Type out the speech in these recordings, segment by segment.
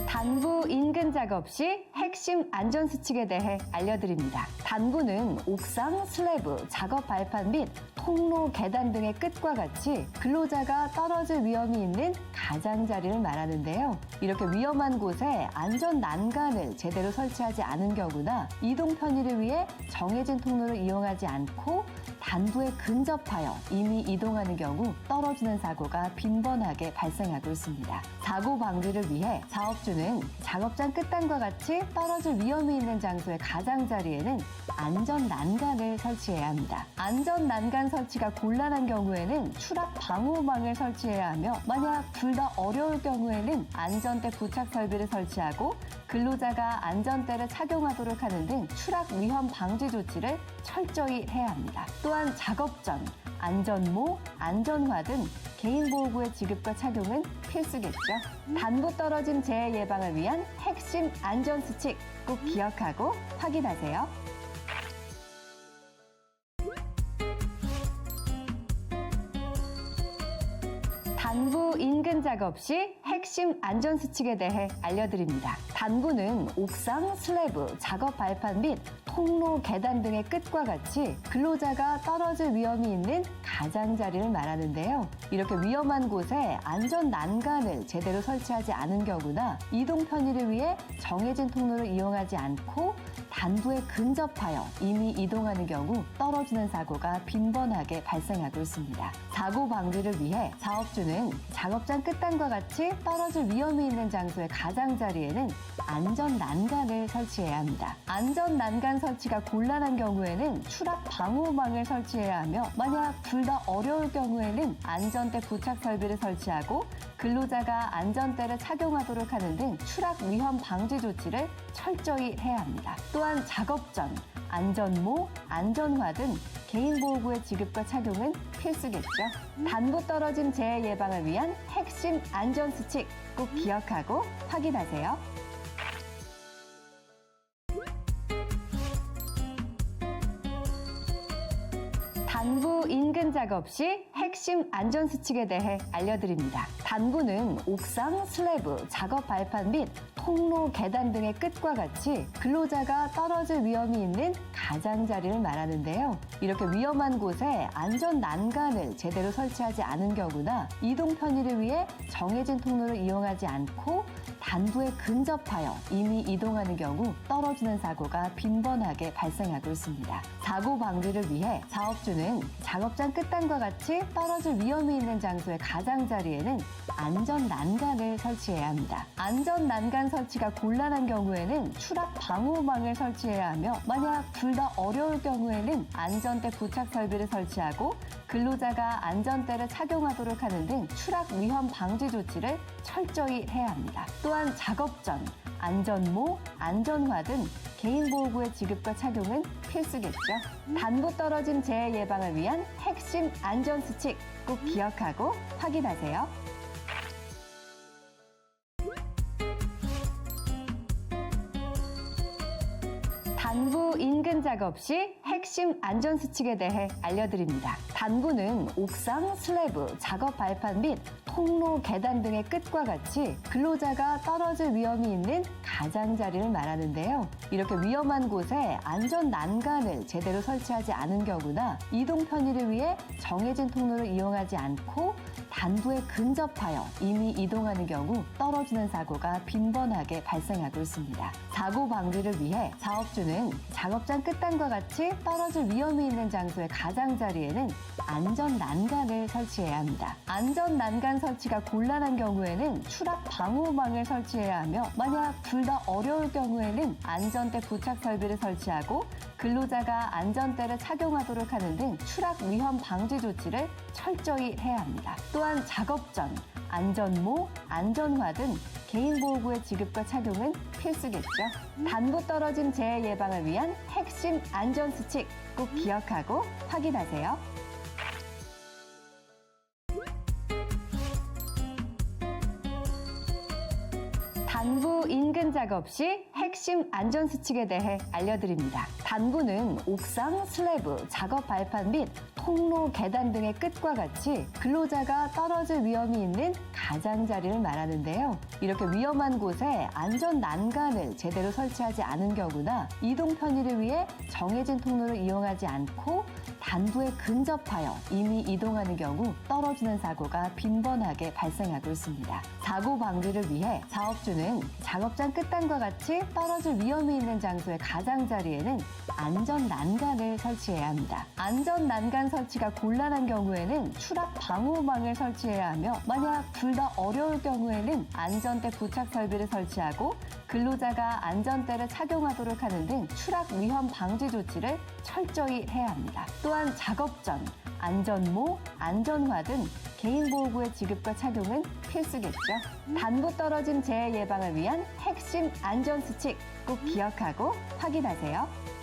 단부 인근 작업 시 핵심 안전수칙에 대해 알려드립니다. 단부는 옥상, 슬래브, 작업 발판 및 통로, 계단 등의 끝과 같이 근로자가 떨어질 위험이 있는 가장자리를 말하는데요. 이렇게 위험한 곳에 안전 난간을 제대로 설치하지 않은 경우나 이동 편의를 위해 정해진 통로를 이용하지 않고 단부에 근접하여 이미 이동하는 경우 떨어지는 사고가 빈번하게 발생하고 있습니다. 사고 방지를 위해 사업주는 작업장 끝단과 같이 떨어질 위험이 있는 장소의 가장자리에는 안전 난간을 설치해야 합니다. 안전 난간 설치가 곤란한 경우에는 추락 방호망을 설치해야 하며 만약 둘 다 어려울 경우에는 안전대 부착 설비를 설치하고 근로자가 안전대를 착용하도록 하는 등 추락 위험 방지 조치를 철저히 해야 합니다. 또한 작업 전 안전모, 안전화 등 개인보호구의 지급과 착용은 필수겠죠. 단부 떨어짐 재해 예방을 위한 핵심 안전수칙 꼭 기억하고 확인하세요. 단부 인근 작업 시 핵심 안전수칙에 대해 알려드립니다. 단부는 옥상, 슬래브, 작업 발판 및 통로, 계단 등의 끝과 같이 근로자가 떨어질 위험이 있는 가장자리를 말하는데요. 이렇게 위험한 곳에 안전 난간을 제대로 설치하지 않은 경우나 이동 편의를 위해 정해진 통로를 이용하지 않고 단부에 근접하여 이미 이동하는 경우 떨어지는 사고가 빈번하게 발생하고 있습니다. 사고 방지를 위해 사업주는 작업장 끝단과 같이 떨어질 위험이 있는 장소의 가장자리에는 안전 난간을 설치해야 합니다. 안전 난간 설치가 곤란한 경우에는 추락 방호망을 설치해야 하며 만약 둘 다 어려울 경우에는 안전대 부착 설비를 설치하고 근로자가 안전대를 착용하도록 하는 등 추락 위험 방지 조치를 철저히 해야 합니다. 또한 작업 전 안전모, 안전화 등 개인보호구의 지급과 착용은 필수겠죠. 단부 떨어짐 재해 예방을 위한 핵심 안전수칙 꼭 기억하고 확인하세요. 단부 인근 작업 시 핵심 안전수칙에 대해 알려드립니다. 단부는 옥상, 슬래브, 작업 발판 및 통로, 계단 등의 끝과 같이 근로자가 떨어질 위험이 있는 가장자리를 말하는데요. 이렇게 위험한 곳에 안전 난간을 제대로 설치하지 않은 경우나 이동 편의를 위해 정해진 통로를 이용하지 않고 단부에 근접하여 이미 이동하는 경우 떨어지는 사고가 빈번하게 발생하고 있습니다. 사고 방지를 위해 사업주는 작업장 끝단과 같이 떨어질 위험이 있는 장소의 가장자리에는 안전 난간을 설치해야 합니다. 안전 난간 설치가 곤란한 경우에는 추락 방호망을 설치해야 하며 만약 둘 다 어려울 경우에는 안전대 부착 설비를 설치하고 근로자가 안전대를 착용하도록 하는 등 추락 위험 방지 조치를 철저히 해야 합니다. 또한 작업 전 안전모, 안전화 등 개인보호구의 지급과 착용은 필수겠죠. 단부 떨어짐 재해 예방을 위한 핵심 안전수칙 꼭 기억하고 확인하세요. 단부 인근 작업 시 핵심 안전수칙에 대해 알려드립니다. 단부는 옥상, 슬래브, 작업 발판 및 통로, 계단 등의 끝과 같이 근로자가 떨어질 위험이 있는 가장자리를 말하는데요. 이렇게 위험한 곳에 안전 난간을 제대로 설치하지 않은 경우나 이동 편의를 위해 정해진 통로를 이용하지 않고 단부에 근접하여 이미 이동하는 경우 떨어지는 사고가 빈번하게 발생하고 있습니다. 사고 방지를 위해 사업주는 작업장 끝단과 같이 떨어질 위험이 있는 장소의 가장자리에는 안전 난간을 설치해야 합니다. 안전 난간 설치가 곤란한 경우에는 추락 방호망을 설치해야 하며 만약 둘 다 어려울 경우에는 안전대 부착 설비를 설치하고 근로자가 안전대를 착용하도록 하는 등 추락 위험 방지 조치를 철저히 해야 합니다. 또한 작업 전 안전모, 안전화 등 개인보호구의 지급과 착용은 필수겠죠. 단부 떨어짐 재해 예방을 위한 핵심 안전수칙 꼭 기억하고 확인하세요. 단부 인근 작업 시 핵심 안전수칙에 대해 알려드립니다. 단부는 옥상, 슬래브, 작업 발판 및 통로, 계단 등의 끝과 같이 근로자가 떨어질 위험이 있는 가장자리를 말하는데요. 이렇게 위험한 곳에 안전 난간을 제대로 설치하지 않은 경우나 이동 편의를 위해 정해진 통로를 이용하지 않고 단부에 근접하여 이미 이동하는 경우 떨어지는 사고가 빈번하게 발생하고 있습니다. 사고 방지를 위해 사업주는 작업장 끝단과 같이 떨어질 위험이 있는 장소의 가장자리에는 안전 난간을 설치해야 합니다. 안전 난간 설치가 곤란한 경우에는 추락 방호망을 설치해야 하며 만약 둘 다 어려울 경우에는 안전대 부착 설비를 설치하고 근로자가 안전대를 착용하도록 하는 등 추락 위험 방지 조치를 철저히 해야 합니다. 또한 작업 전 안전모, 안전화 등 개인보호구의 지급과 착용은 필수겠죠. 단부 떨어짐 재해 예방을 위한 핵심 안전수칙 꼭 기억하고 확인하세요.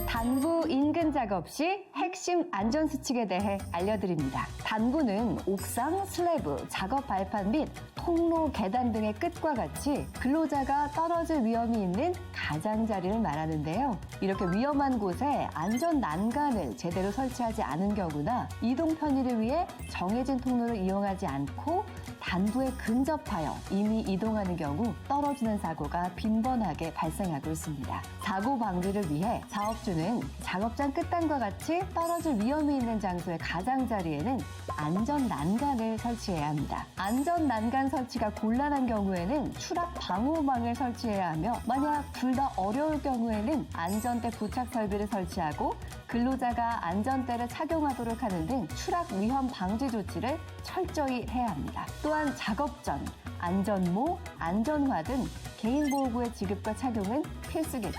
단부 인근 작업 시 핵심 안전수칙에 대해 알려드립니다. 단부는 옥상, 슬래브, 작업 발판 및 통로, 계단 등의 끝과 같이 근로자가 떨어질 위험이 있는 가장자리를 말하는데요. 이렇게 위험한 곳에 안전 난간을 제대로 설치하지 않은 경우나 이동 편의를 위해 정해진 통로를 이용하지 않고 단부에 근접하여 이미 이동하는 경우 떨어지는 사고가 빈번하게 발생하고 있습니다. 사고 방지를 위해 사업주는 작업장 끝단과 같이 떨어질 위험이 있는 장소의 가장자리에는 안전 난간을 설치해야 합니다. 안전 난간 설치가 곤란한 경우에는 추락 방호망을 설치해야 하며 만약 둘 다 어려울 경우에는 안전대 부착 설비를 설치하고 근로자가 안전대를 착용하도록 하는 등 추락 위험 방지 조치를 철저히 해야 합니다. 또한 작업 전 안전모, 안전화 등 개인보호구의 지급과 착용은 필수겠죠.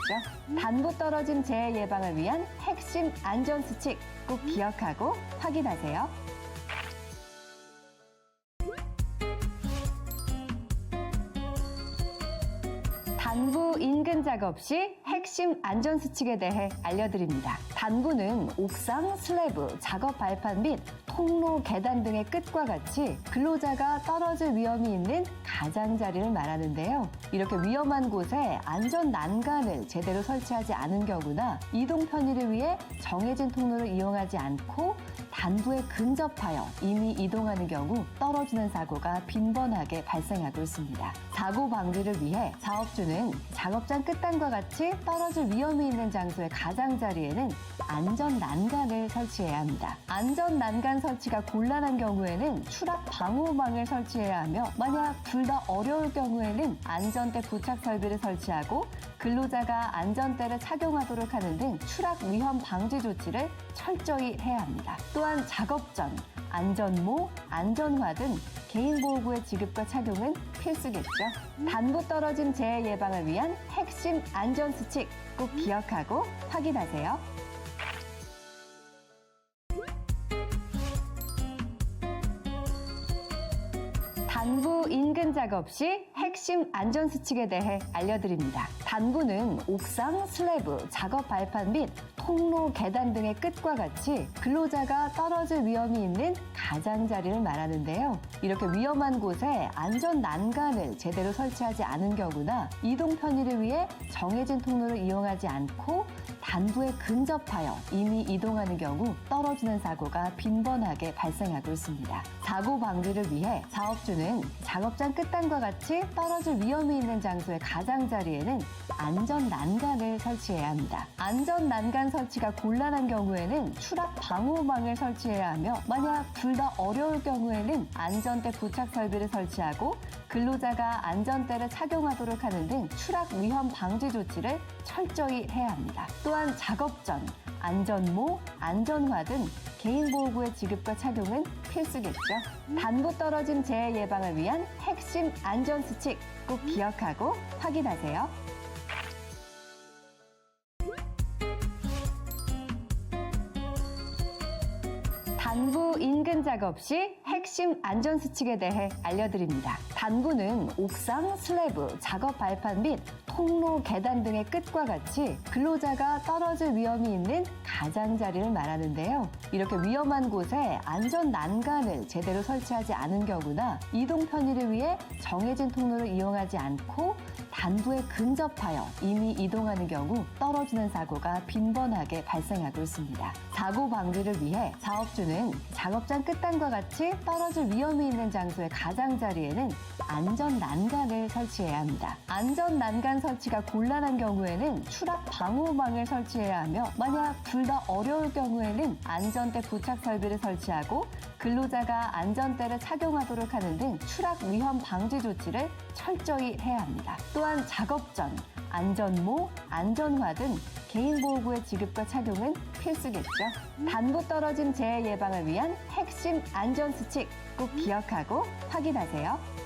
단부 떨어짐 재해 예방을 위한 핵심 안전수칙 꼭 기억하고 확인하세요. 단부 인근 작업 시 핵심 안전수칙에 대해 알려드립니다. 단부는 옥상, 슬래브, 작업 발판 및 통로, 계단 등의 끝과 같이 근로자가 떨어질 위험이 있는 가장자리를 말하는데요. 이렇게 위험한 곳에 안전 난간을 제대로 설치하지 않은 경우나 이동 편의를 위해 정해진 통로를 이용하지 않고 단부에 근접하여 이미 이동하는 경우 떨어지는 사고가 빈번하게 발생하고 있습니다. 사고 방지를 위해 사업주는 작업장 끝단과 같이 떨어질 위험이 있는 장소의 가장자리에는 안전 난간을 설치해야 합니다. 안전 난간 설치가 곤란한 경우에는 추락 방호망을 설치해야 하며 만약 둘 다 어려울 경우에는 안전대 부착 설비를 설치하고 근로자가 안전대를 착용하도록 하는 등 추락 위험 방지 조치를 철저히 해야 합니다. 또한 작업 전 안전모, 안전화 등 개인보호구의 지급과 착용은 필수겠죠. 단부 떨어짐 재해 예방을 위한 핵심 안전수칙 꼭 기억하고 확인하세요. 단부 인근 작업 시 핵심 안전수칙에 대해 알려드립니다. 단부는 옥상, 슬래브, 작업 발판 및 통로, 계단 등의 끝과 같이 근로자가 떨어질 위험이 있는 가장자리를 말하는데요. 이렇게 위험한 곳에 안전 난간을 제대로 설치하지 않은 경우나 이동 편의를 위해 정해진 통로를 이용하지 않고 단부에 근접하여 이미 이동하는 경우 떨어지는 사고가 빈번하게 발생하고 있습니다. 사고 방지를 위해 사업주는 작업장 끝단과 같이 떨어질 위험이 있는 장소의 가장자리에는 안전 난간을 설치해야 합니다. 안전 난간 설치가 곤란한 경우에는 추락 방호망을 설치해야 하며 만약 둘 다 어려울 경우에는 안전대 부착 설비를 설치하고 근로자가 안전대를 착용하도록 하는 등 추락 위험 방지 조치를 철저히 해야 합니다. 또한 작업 전 안전모, 안전화 등 개인보호구의 지급과 착용은 필수겠죠. 단부 떨어짐 재해 예방을 위한 핵심 안전수칙 꼭 기억하고 확인하세요. 단부 인근 작업 시 핵심 안전수칙에 대해 알려드립니다. 단부는 옥상, 슬래브, 작업 발판 및 통로, 계단 등의 끝과 같이 근로자가 떨어질 위험이 있는 가장자리를 말하는데요. 이렇게 위험한 곳에 안전 난간을 제대로 설치하지 않은 경우나 이동 편의를 위해 정해진 통로를 이용하지 않고 단부에 근접하여 이미 이동하는 경우 떨어지는 사고가 빈번하게 발생하고 있습니다. 사고 방지를 위해 사업주는 작업장 끝단과 같이 떨어질 위험이 있는 장소의 가장자리에는 안전 난간을 설치해야 합니다. 안전 난간 설치가 곤란한 경우에는 추락 방호망을 설치해야 하며, 만약 둘 다 어려울 경우에는 안전대 부착 설비를 설치하고 근로자가 안전대를 착용하도록 하는 등 추락 위험 방지 조치를 철저히 해야 합니다. 또한 작업 전 안전모, 안전화 등 개인보호구의 지급과 착용은 필수겠죠. 단부 떨어짐 재해 예방을 위한 핵심 안전수칙 꼭 기억하고 확인하세요.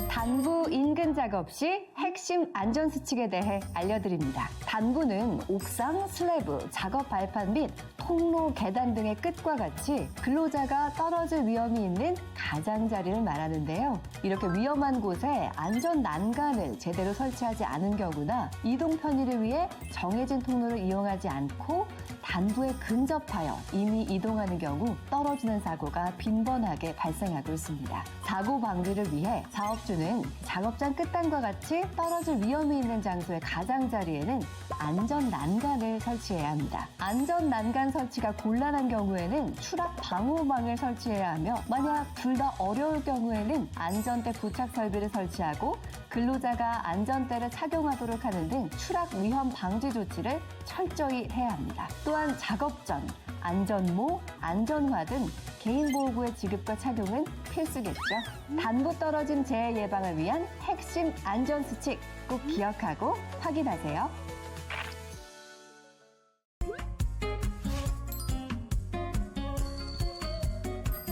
단부 인근 작업 시 핵심 안전수칙에 대해 알려드립니다. 단부는 옥상, 슬래브, 작업 발판 및 통로, 계단 등의 끝과 같이 근로자가 떨어질 위험이 있는 가장자리를 말하는데요. 이렇게 위험한 곳에 안전 난간을 제대로 설치하지 않은 경우나 이동 편의를 위해 정해진 통로를 이용하지 않고 단부에 근접하여 이미 이동하는 경우 떨어지는 사고가 빈번하게 발생하고 있습니다. 사고 방지를 위해 사업주는 작업장 끝단과 같이 떨어질 위험이 있는 장소의 가장자리에는 안전 난간을 설치해야 합니다. 안전 난간 설치가 곤란한 경우에는 추락 방호망을 설치해야 하며, 만약 둘 다 어려울 경우에는 안전대 부착 설비를 설치하고 근로자가 안전대를 착용하도록 하는 등 추락 위험 방지 조치를 철저히 해야 합니다. 또한 작업 전 안전모, 안전화 등 개인보호구의 지급과 착용은 필수겠죠. 단부 떨어짐 재해 예방을 위한 핵심 안전수칙 꼭 기억하고 확인하세요.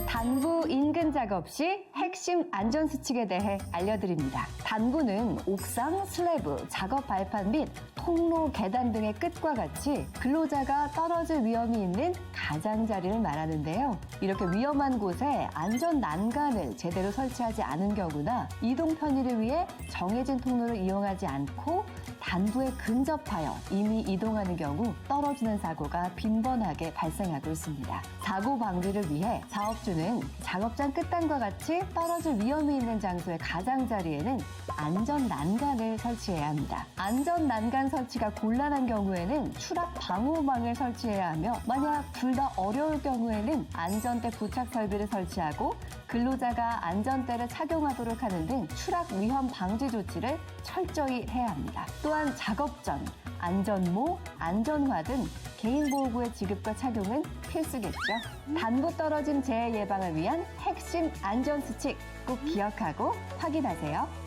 단부 인근 작업 시 핵심 안전수칙에 대해 알려드립니다. 단부는 옥상, 슬래브, 작업 발판 및 통로, 계단 등의 끝과 같이 근로자가 떨어질 위험이 있는 가장자리를 말하는데요. 이렇게 위험한 곳에 안전 난간을 제대로 설치하지 않은 경우나 이동 편의를 위해 정해진 통로를 이용하지 않고 단부에 근접하여 이미 이동하는 경우 떨어지는 사고가 빈번하게 발생하고 있습니다. 사고 방지를 위해 사업주는 작업장 끝단과 같이 떨어질 위험이 있는 장소의 가장자리에는 안전 난간을 설치해야 합니다. 안전 난간 설치가 곤란한 경우에는 추락 방호망을 설치해야 하며, 만약 둘 다 어려울 경우에는 안전대 부착 설비를 설치하고 근로자가 안전대를 착용하도록 하는 등 추락 위험 방지 조치를 철저히 해야 합니다. 또한 작업 전 안전모, 안전화 등 개인보호구의 지급과 착용은 필수겠죠. 단부 떨어짐 재해 예방을 위한 핵심 안전수칙 꼭 기억하고 확인하세요.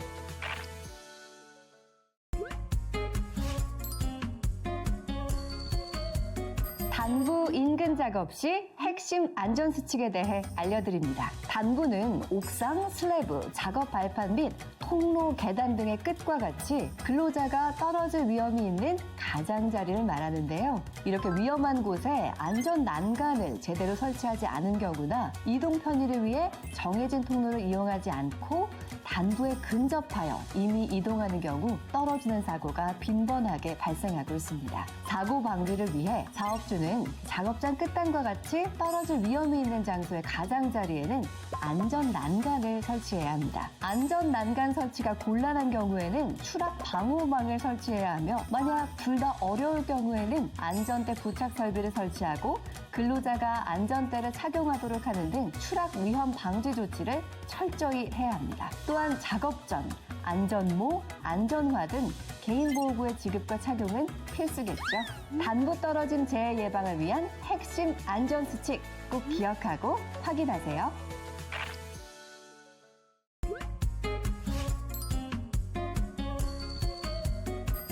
단부 인근 작업 시 핵심 안전수칙에 대해 알려드립니다. 단부는 옥상, 슬래브, 작업 발판 및 통로, 계단 등의 끝과 같이 근로자가 떨어질 위험이 있는 가장자리를 말하는데요. 이렇게 위험한 곳에 안전 난간을 제대로 설치하지 않은 경우나 이동 편의를 위해 정해진 통로를 이용하지 않고 단부에 근접하여 이미 이동하는 경우 떨어지는 사고가 빈번하게 발생하고 있습니다. 사고 방지를 위해 사업주는 작업장 끝단과 같이 떨어질 위험이 있는 장소의 가장자리에는 안전 난간을 설치해야 합니다. 안전 난간 설치가 곤란한 경우에는 추락 방호망을 설치해야 하며, 만약 둘 다 어려울 경우에는 안전대 부착 설비를 설치하고 근로자가 안전대를 착용하도록 하는 등 추락 위험 방지 조치를 철저히 해야 합니다. 또한 작업 전 안전모, 안전화 등 개인보호구의 지급과 착용은 필수겠죠. 단부 떨어짐 재해 예방을 위한 핵심 안전수칙 꼭 기억하고 확인하세요.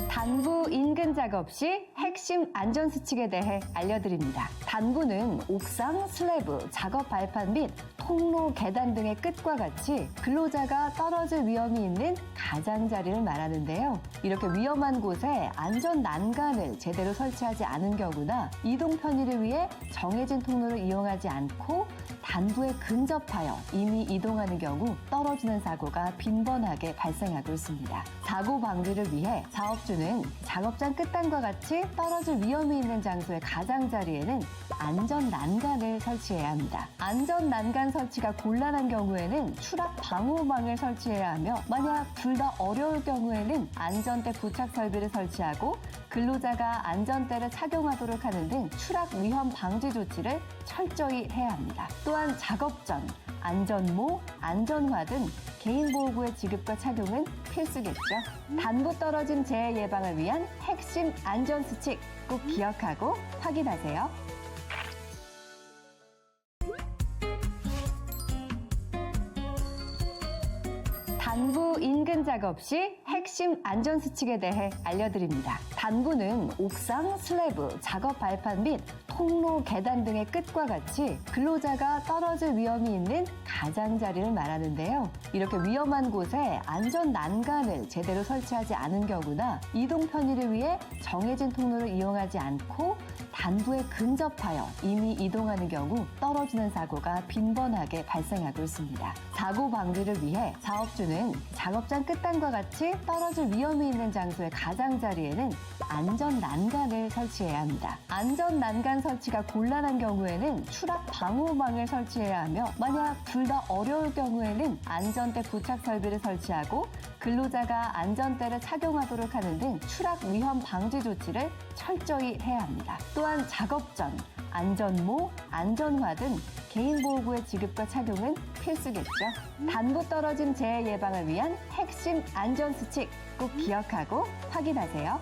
단부 인근 작업 시 핵심 안전수칙에 대해 알려드립니다. 단부는 옥상, 슬래브, 작업 발판 및 통로, 계단 등의 끝과 같이 근로자가 떨어질 위험이 있는 가장자리를 말하는데요. 이렇게 위험한 곳에 안전 난간을 제대로 설치하지 않은 경우나 이동 편의를 위해 정해진 통로를 이용하지 않고 단부에 근접하여 이미 이동하는 경우 떨어지는 사고가 빈번하게 발생하고 있습니다. 사고 방지를 위해 사업주는 작업장 끝단과 같이 떨어질 위험이 있는 장소의 가장자리에는 안전 난간을 설치해야 합니다. 안전 난간 설치가 곤란한 경우에는 추락 방호망을 설치해야 하며 만약 둘 다 어려울 경우에는 안전대 부착 설비를 설치하고 근로자가 안전대를 착용하도록 하는 등 추락 위험 방지 조치를 철저히 해야 합니다. 또한 작업 전 안전모, 안전화 등 개인보호구의 지급과 착용은 필수겠죠. 단부 떨어짐 재해 예방을 위한 핵심 안전수칙 꼭 기억하고 확인하세요. 단부 인근 작업 시 핵심 안전수칙에 대해 알려드립니다. 단부는 옥상, 슬래브, 작업 발판 및 통로, 계단 등의 끝과 같이 근로자가 떨어질 위험이 있는 가장자리를 말하는데요. 이렇게 위험한 곳에 안전 난간을 제대로 설치하지 않은 경우나 이동 편의를 위해 정해진 통로를 이용하지 않고 단부에 근접하여 이미 이동하는 경우 떨어지는 사고가 빈번하게 발생하고 있습니다. 사고 방지를 위해 사업주는 작업장 끝단과 같이 떨어질 위험이 있는 장소의 가장자리에는 안전 난간을 설치해야 합니다. 안전 난간 설치가 곤란한 경우에는 추락 방호망을 설치해야 하며 만약 둘 다 어려울 경우에는 안전대 부착 설비를 설치하고 근로자가 안전대를 착용하도록 하는 등 추락 위험 방지 조치를 철저히 해야 합니다. 또한 작업 전 안전모, 안전화 등 개인보호구의 지급과 착용은 필수겠죠. 단부 떨어짐 재해 예방을 위한 핵심 안전수칙 꼭 기억하고 확인하세요.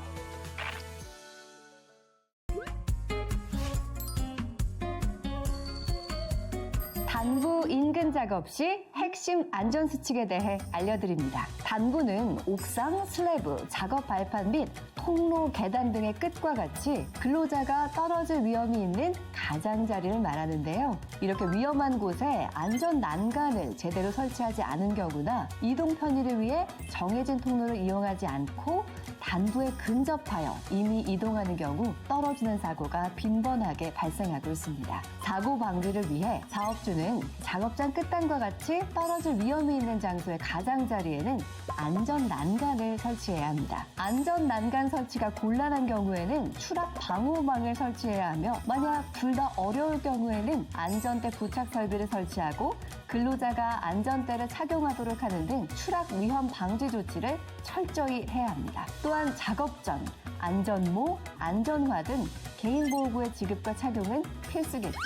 단부 인근 작업 시 핵심 안전수칙에 대해 알려드립니다. 단부는 옥상, 슬래브, 작업 발판 및 통로, 계단 등의 끝과 같이 근로자가 떨어질 위험이 있는 가장자리를 말하는데요. 이렇게 위험한 곳에 안전 난간을 제대로 설치하지 않은 경우나 이동 편의를 위해 정해진 통로를 이용하지 않고 단부에 근접하여 이미 이동하는 경우 떨어지는 사고가 빈번하게 발생하고 있습니다. 사고 방지를 위해 사업주는 작업장 끝단과 같이 떨어질 위험이 있는 장소의 가장자리에는 안전 난간을 설치해야 합니다. 안전 난간 설치가 곤란한 경우에는 추락 방호망을 설치해야 하며 만약 둘 다 어려울 경우에는 안전대 부착 설비를 설치하고 근로자가 안전대를 착용하도록 하는 등 추락 위험 방지 조치를 철저히 해야 합니다. 또한 작업 전 안전모, 안전화 등 개인보호구의 지급과 착용은 필수겠죠.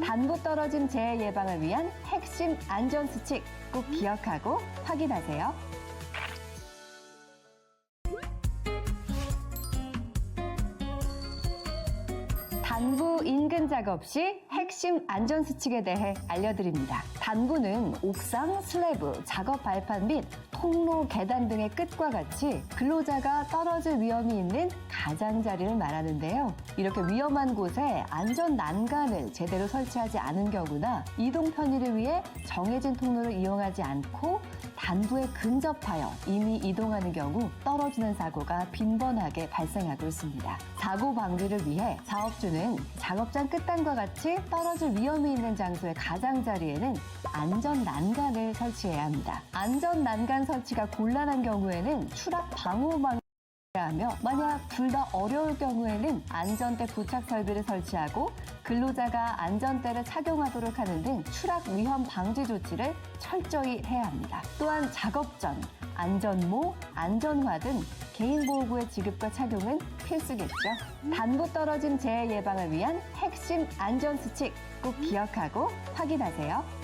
단부 떨어짐 재해 예방을 위한 핵심 안전수칙 꼭 기억하고 확인하세요. 단부 인근 작업 시 핵심 안전수칙에 대해 알려드립니다. 단부는 옥상, 슬래브, 작업 발판 및 통로, 계단 등의 끝과 같이 근로자가 떨어질 위험이 있는 가장자리를 말하는데요. 이렇게 위험한 곳에 안전 난간을 제대로 설치하지 않은 경우나 이동 편의를 위해 정해진 통로를 이용하지 않고 단부에 근접하여 이미 이동하는 경우 떨어지는 사고가 빈번하게 발생하고 있습니다. 사고 방지를 위해 사업주는 작업장 끝단과 같이 떨어질 위험이 있는 장소의 가장자리에는 안전 난간을 설치해야 합니다. 안전 난간 설치가 곤란한 경우에는 추락 방호망 하며 만약 둘 다 어려울 경우에는 안전대 부착 설비를 설치하고 근로자가 안전대를 착용하도록 하는 등 추락 위험 방지 조치를 철저히 해야 합니다. 또한 작업 전 안전모, 안전화 등 개인보호구의 지급과 착용은 필수겠죠. 단부 떨어짐 재해 예방을 위한 핵심 안전수칙 꼭 기억하고 확인하세요.